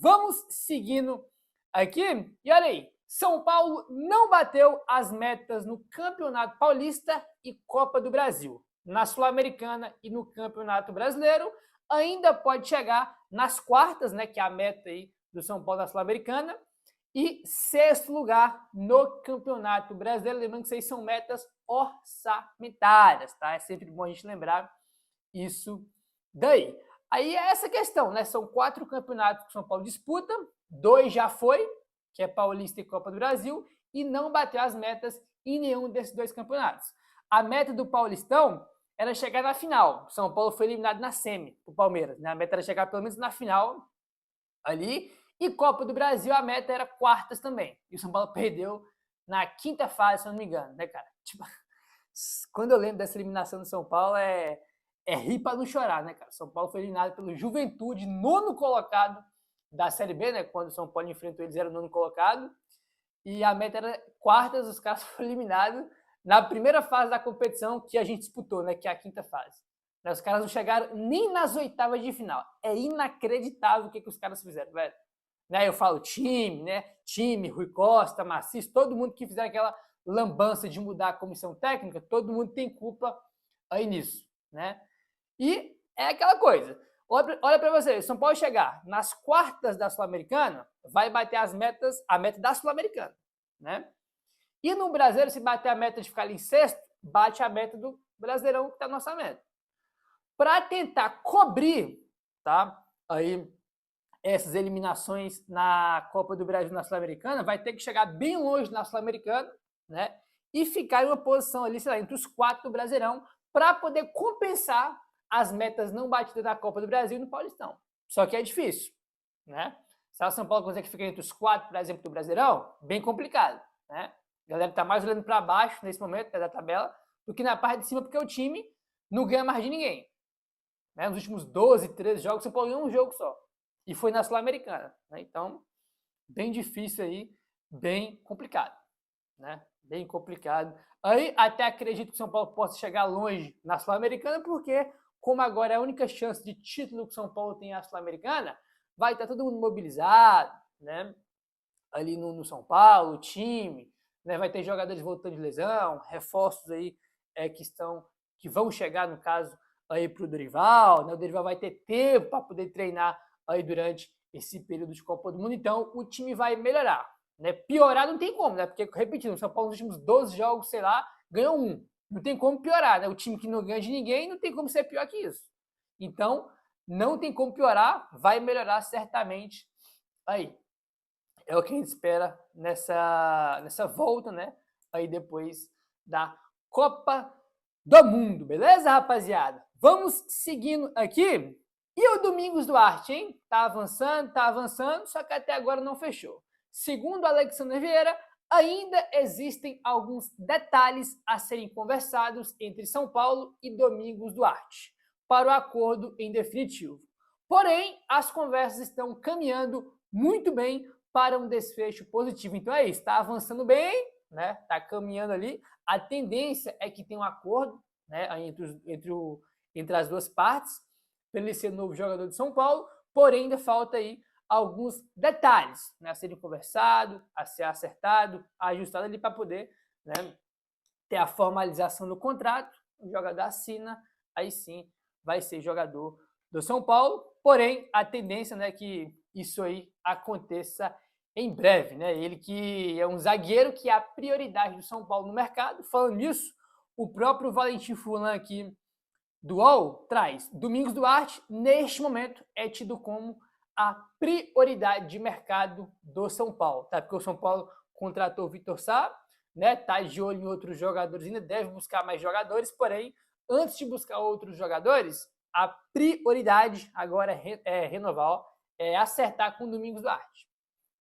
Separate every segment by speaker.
Speaker 1: Vamos seguindo aqui. E olha aí, São Paulo não bateu as metas no Campeonato Paulista e Copa do Brasil. Na Sul-Americana e no Campeonato Brasileiro, ainda pode chegar nas quartas, né, que é a meta aí do São Paulo na Sul-Americana, e sexto lugar no Campeonato Brasileiro. Lembrando que isso aí são metas orçamentárias, tá? É sempre bom a gente lembrar isso daí. Aí é essa questão, né? São 4 campeonatos que o São Paulo disputa, 2 já foi, que é Paulista e Copa do Brasil, e não bateu as metas em nenhum desses 2 campeonatos. A meta do Paulistão era chegar na final. O São Paulo foi eliminado na semi, o Palmeiras, né? A meta era chegar pelo menos na final ali. E Copa do Brasil, a meta era quartas também. E o São Paulo perdeu na quinta fase, se eu não me engano, né, cara? Tipo, quando eu lembro dessa eliminação do São Paulo, é rir para não chorar, né, cara? São Paulo foi eliminado pelo Juventude, nono colocado da Série B, né? Quando o São Paulo enfrentou eles, era o nono colocado. E a meta era quartas, os caras foram eliminados na primeira fase da competição que a gente disputou, né? Que é a quinta fase. Os caras não chegaram nem nas oitavas de final. É inacreditável o que os caras fizeram, velho. Né, eu falo time, né? Time, Rui Costa, Macis, todo mundo que fizer aquela lambança de mudar a comissão técnica, todo mundo tem culpa aí nisso, né? E é aquela coisa. Olha para você, São Paulo chegar nas quartas da Sul-Americana, vai bater a meta da Sul-Americana, né? E no Brasileiro, se bater a meta de ficar ali em sexto, bate a meta do Brasileirão, que está no orçamento. Para tentar cobrir, tá? Aí essas eliminações na Copa do Brasil na Sul-Americana, vai ter que chegar bem longe na Sul-Americana, né? E ficar em uma posição ali, sei lá, entre os 4 do Brasileirão, para poder compensar as metas não batidas na Copa do Brasil e no Paulistão. Só que é difícil, né? Se a São Paulo consegue ficar entre os 4, por exemplo, do Brasileirão, bem complicado, né? A galera tá mais olhando para baixo nesse momento, da tabela, do que na parte de cima, porque o time não ganha mais de ninguém. Né? Nos últimos 12, 13 jogos, o São Paulo ganhou um jogo só. E foi na Sul-Americana, né? Então, bem difícil aí, bem complicado, né? Bem complicado. Aí até acredito que o São Paulo possa chegar longe na Sul-Americana, porque como agora é a única chance de título que o São Paulo tem na Sul-Americana, vai estar todo mundo mobilizado, né? Ali no São Paulo, o time, né? Vai ter jogadores voltando de lesão, reforços aí que vão chegar, no caso, aí para o Dorival, né? O Dorival vai ter tempo para poder treinar aí durante esse período de Copa do Mundo, então o time vai melhorar, né? Piorar não tem como, né? Porque, repetindo, o São Paulo nos últimos 12 jogos, sei lá, ganhou um. Não tem como piorar, né? O time que não ganha de ninguém não tem como ser pior que isso. Então, não tem como piorar, vai melhorar certamente aí. É o que a gente espera nessa volta, né? Aí depois da Copa do Mundo, beleza, rapaziada? Vamos seguindo aqui. E o Domingos Duarte, hein? Tá avançando, só que até agora não fechou. Segundo Alexandre Vieira, ainda existem alguns detalhes a serem conversados entre São Paulo e Domingos Duarte para o acordo em definitivo. Porém, as conversas estão caminhando muito bem para um desfecho positivo. Então é isso, está avançando bem, né? Está caminhando ali. A tendência é que tenha um acordo, né, entre as duas partes, para ele ser novo jogador de São Paulo, porém ainda falta aí alguns detalhes, né, a serem conversados, a ser acertado, ajustado ali para poder, né, ter a formalização do contrato, o jogador assina, aí sim vai ser jogador do São Paulo, porém a tendência, né, é que isso aí aconteça em breve, né? Ele que é um zagueiro que é a prioridade do São Paulo no mercado. Falando nisso, o próprio Valentim Fulan aqui do UOL traz: Domingos Duarte, neste momento, é tido como a prioridade de mercado do São Paulo, tá? Porque o São Paulo contratou o Vitor Sá, né? Tá de olho em outros jogadores, ainda deve buscar mais jogadores, porém, antes de buscar outros jogadores, a prioridade agora é renovar, é acertar com o Domingos Duarte,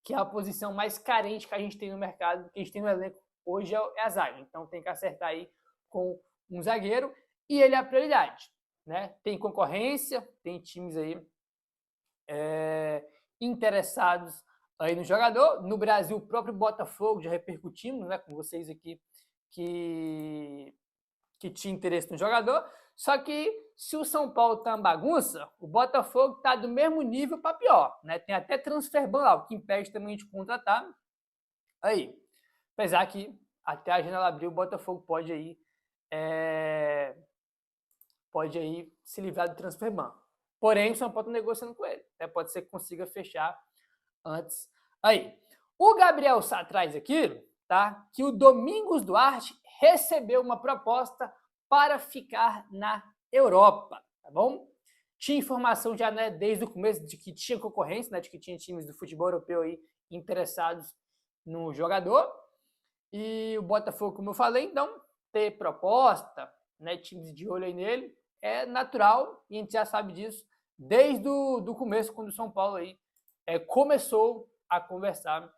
Speaker 1: que é a posição mais carente que a gente tem no mercado, que a gente tem no elenco hoje é a zaga. Então tem que acertar aí com um zagueiro e ele é a prioridade, né? Tem concorrência, tem times aí interessados aí no jogador. No Brasil, o próprio Botafogo, já repercutimos, né, com vocês aqui, que que tinha interesse no jogador, só que se o São Paulo tá uma bagunça, o Botafogo tá do mesmo nível para pior, né? Tem até transferban lá, o que impede também de contratar. Aí, apesar que até a janela abrir, o Botafogo pode aí se livrar do transferban. Porém, o São Paulo está negociando com ele. Pode ser que consiga fechar antes. Aí, o Gabriel Sá traz aqui, tá? Que o Domingos Duarte recebeu uma proposta para ficar na Europa, tá bom? Tinha informação já, né, desde o começo de que tinha concorrência, né, de que tinha times do futebol europeu aí interessados no jogador. E o Botafogo, como eu falei, então, ter proposta, né, times de olho aí nele, é natural, e a gente já sabe disso desde o começo, quando o São Paulo aí começou a conversar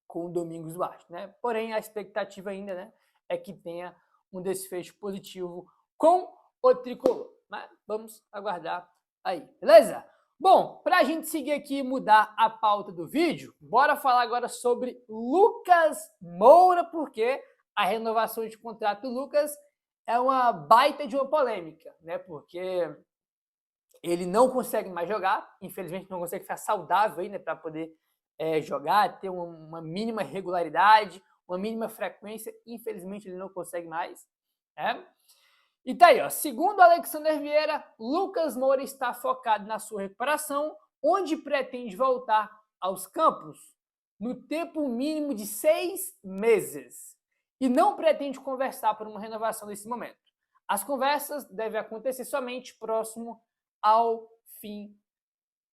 Speaker 1: com o Domingos Duarte, né? Porém, a expectativa ainda, né, é que tenha um desfecho positivo com o tricolor. Mas vamos aguardar aí, beleza? Bom, para a gente seguir aqui e mudar a pauta do vídeo, bora falar agora sobre Lucas Moura, porque a renovação de contrato do Lucas é uma baita de uma polêmica, né? Porque ele não consegue mais jogar, infelizmente não consegue ficar saudável aí, né, para poder jogar, ter uma mínima regularidade, uma mínima frequência, infelizmente ele não consegue mais, né? E tá aí, ó, segundo Alexander Vieira, Lucas Moura está focado na sua recuperação, onde pretende voltar aos campos no tempo mínimo de 6 meses e não pretende conversar por uma renovação nesse momento. As conversas devem acontecer somente próximo ao fim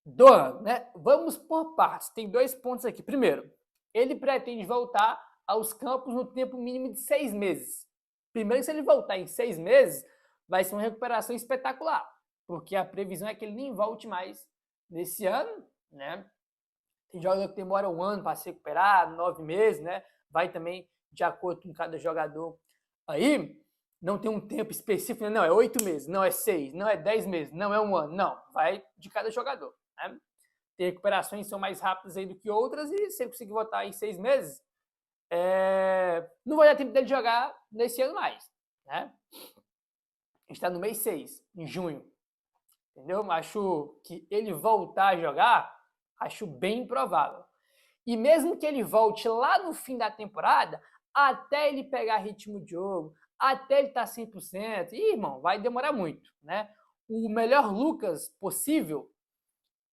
Speaker 1: do ano, né? Vamos por partes. Tem 2 pontos aqui. Primeiro, ele pretende voltar aos campos no tempo mínimo de 6 meses. Primeiro, se ele voltar em 6 meses, vai ser uma recuperação espetacular, porque a previsão é que ele nem volte mais nesse ano, né? Tem jogador que demora 1 ano para se recuperar, 9 meses, né? Vai também de acordo com cada jogador aí. Não tem um tempo específico, não, é 8 meses, não é 6, não é 10 meses, não é 1 ano, não. Vai de cada jogador, né? Tem recuperações que são mais rápidas aí do que outras, e se ele conseguir voltar em 6 meses, não vai dar tempo dele jogar nesse ano mais, né? A gente está no mês 6, em junho, entendeu? Acho que ele voltar a jogar, acho bem improvável. E mesmo que ele volte lá no fim da temporada, até ele pegar ritmo de jogo, até ele estar 100%, irmão, vai demorar muito, né? O melhor Lucas possível,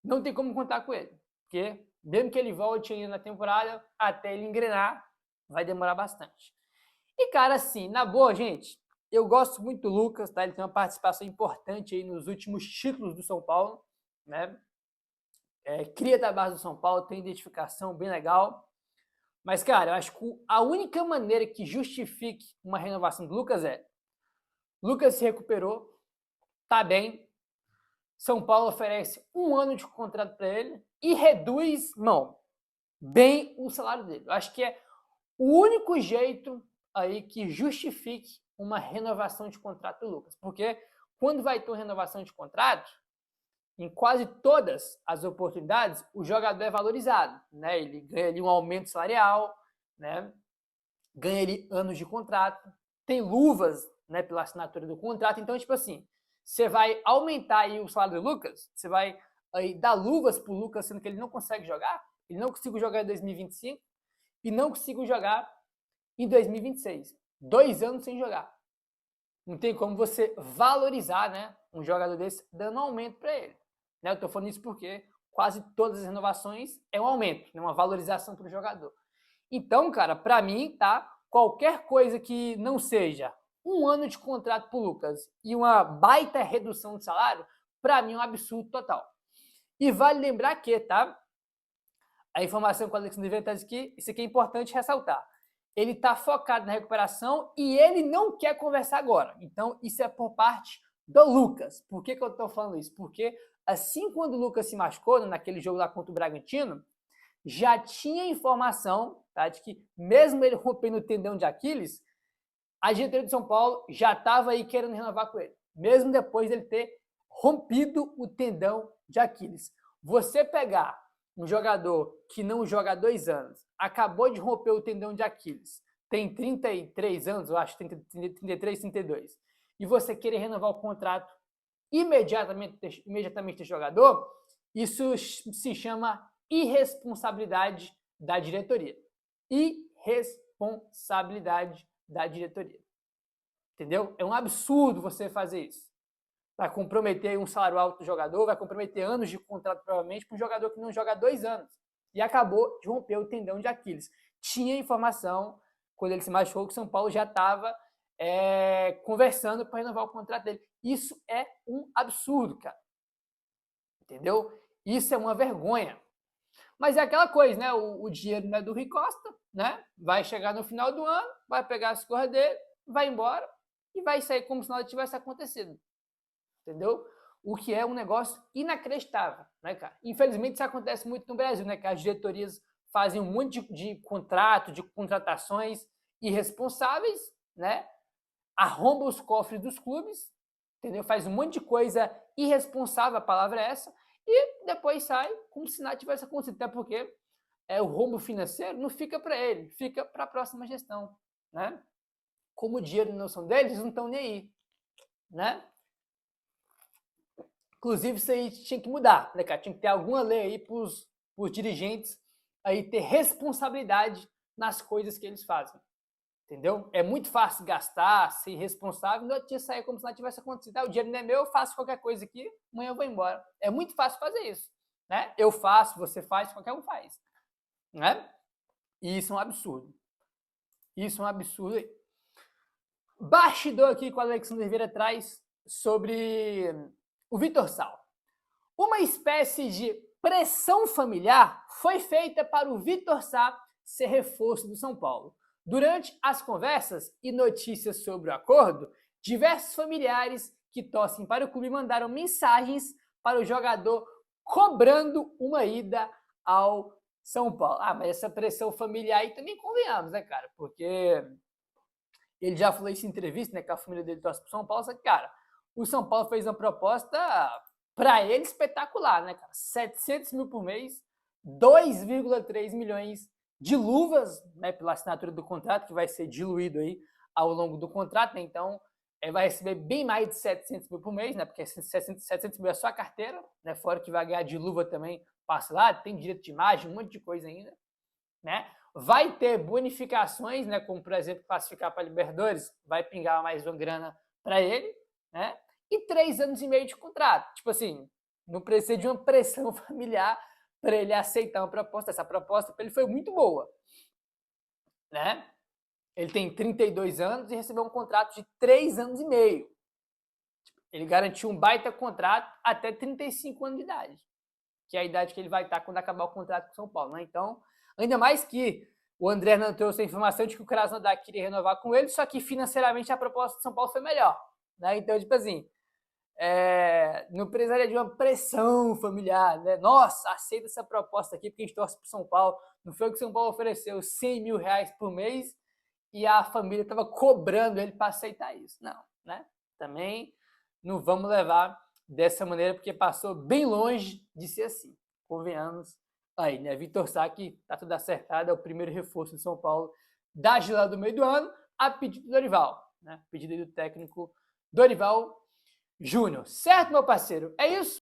Speaker 1: não tem como contar com ele, porque mesmo que ele volte ainda na temporada, até ele engrenar, vai demorar bastante. E, cara, assim, na boa, gente, eu gosto muito do Lucas, tá? Ele tem uma participação importante aí nos últimos títulos do São Paulo, né? Cria da base do São Paulo, tem identificação bem legal. Mas, cara, eu acho que a única maneira que justifique uma renovação do Lucas Lucas se recuperou, tá bem, São Paulo oferece 1 ano de contrato para ele e reduz, bem o salário dele. Eu acho que é o único jeito aí que justifique uma renovação de contrato do Lucas. Porque quando vai ter uma renovação de contrato, em quase todas as oportunidades, o jogador é valorizado, né? Ele ganha ali um aumento salarial, né? Ganha ali anos de contrato, tem luvas, né, pela assinatura do contrato. Então, tipo assim, você vai aumentar aí o salário do Lucas, você vai aí dar luvas pro Lucas, sendo que ele não consegue jogar, ele não conseguiu jogar em 2025 e não conseguiu jogar em 2026. 2 anos sem jogar. Não tem como você valorizar, né, um jogador desse dando um aumento para ele. Né? Eu estou falando isso porque quase todas as renovações é um aumento, né, uma valorização para o jogador. Então, cara, para mim, tá, qualquer coisa que não seja 1 ano de contrato pro Lucas e uma baita redução de salário, para mim é um absurdo total. E vale lembrar que, tá, a informação que o Alexandre Vieira traz aqui, isso aqui é importante ressaltar. Ele está focado na recuperação e ele não quer conversar agora. Então, isso é por parte do Lucas. Por que eu estou falando isso? Porque assim quando o Lucas se machucou, naquele jogo lá contra o Bragantino, já tinha informação, tá, de que mesmo ele rompendo o tendão de Aquiles, a diretoria de São Paulo já estava aí querendo renovar com ele, mesmo depois dele ter rompido o tendão de Aquiles. Você pegar um jogador que não joga há 2 anos, acabou de romper o tendão de Aquiles, tem 33 anos, eu acho, 33, 32, e você querer renovar o contrato imediatamente desse jogador, isso se chama irresponsabilidade da diretoria. Irresponsabilidade da diretoria. Entendeu? É um absurdo você fazer isso. Vai comprometer um salário alto do jogador, vai comprometer anos de contrato, provavelmente, para um jogador que não joga 2 anos. E acabou de romper o tendão de Aquiles. Tinha informação, quando ele se machucou, que o São Paulo já estava conversando para renovar o contrato dele. Isso é um absurdo, cara. Entendeu? Isso é uma vergonha. Mas é aquela coisa, né? O dinheiro não é do Rui Costa, né? Vai chegar no final do ano, vai pegar as coisas dele, vai embora e vai sair como se nada tivesse acontecido. Entendeu? O que é um negócio inacreditável, né, cara? Infelizmente isso acontece muito no Brasil, né? Que as diretorias fazem um monte de contrato, de contratações irresponsáveis, né? Arromba os cofres dos clubes, entendeu? Faz um monte de coisa irresponsável, a palavra é essa, e depois sai como se nada tivesse acontecido, até porque o rombo financeiro não fica para ele, fica para a próxima gestão, né? Como o dinheiro não são deles, eles não estão nem aí, né? Inclusive, isso aí tinha que mudar, né, cara? Tinha que ter alguma lei aí para os dirigentes aí ter responsabilidade nas coisas que eles fazem. Entendeu? É muito fácil gastar, ser irresponsável, não tinha sair como se nada tivesse acontecido. O dinheiro não é meu, eu faço qualquer coisa aqui, amanhã eu vou embora. É muito fácil fazer isso, né? Eu faço, você faz, qualquer um faz, né? E isso é um absurdo. Isso é um absurdo. Bastidor aqui com o Alexandre Vieira traz sobre o Vitor Sá. Uma espécie de pressão familiar foi feita para o Vitor Sá ser reforço do São Paulo. Durante as conversas e notícias sobre o acordo, diversos familiares que torcem para o clube mandaram mensagens para o jogador cobrando uma ida ao São Paulo. Mas essa pressão familiar aí também convenhamos, né, cara? Porque ele já falou isso em entrevista, né, que a família dele torce para o São Paulo, só que, cara, o São Paulo fez uma proposta para ele espetacular, né, cara? 700 mil por mês, 2,3 milhões de luvas, né, pela assinatura do contrato, que vai ser diluído aí ao longo do contrato, né? Então, vai receber bem mais de 700 mil por mês, né? Porque 700 mil é só a carteira, né? Fora que vai ganhar de luva também, passa lá, tem direito de imagem, um monte de coisa ainda, né? Vai ter bonificações, né? Como, por exemplo, classificar para Libertadores, vai pingar mais uma grana para ele, né? E 3 anos e meio de contrato. Tipo assim, não precisa de uma pressão familiar para ele aceitar uma proposta. Essa proposta para ele foi muito boa, né? Ele tem 32 anos e recebeu um contrato de 3 anos e meio. Ele garantiu um baita contrato até 35 anos de idade, que é a idade que ele vai estar quando acabar o contrato com o São Paulo, né? Então, ainda mais que o André não trouxe a informação de que o Krasnodar queria renovar com ele, só que financeiramente a proposta do São Paulo foi melhor, né? Então, tipo assim, não precisaria de uma pressão familiar, né? Nossa, aceita essa proposta aqui porque a gente torce para São Paulo. Não foi o que o São Paulo ofereceu 100 mil reais por mês e a família estava cobrando ele para aceitar isso. Não, né? Também não vamos levar dessa maneira porque passou bem longe de ser assim. Convenhamos aí, né? Vitor Sá, que tá tudo acertado, é o primeiro reforço do São Paulo da gelada do meio do ano, a pedido do Dorival, né? Pedido do técnico Dorival Júnior. Certo, meu parceiro? É isso?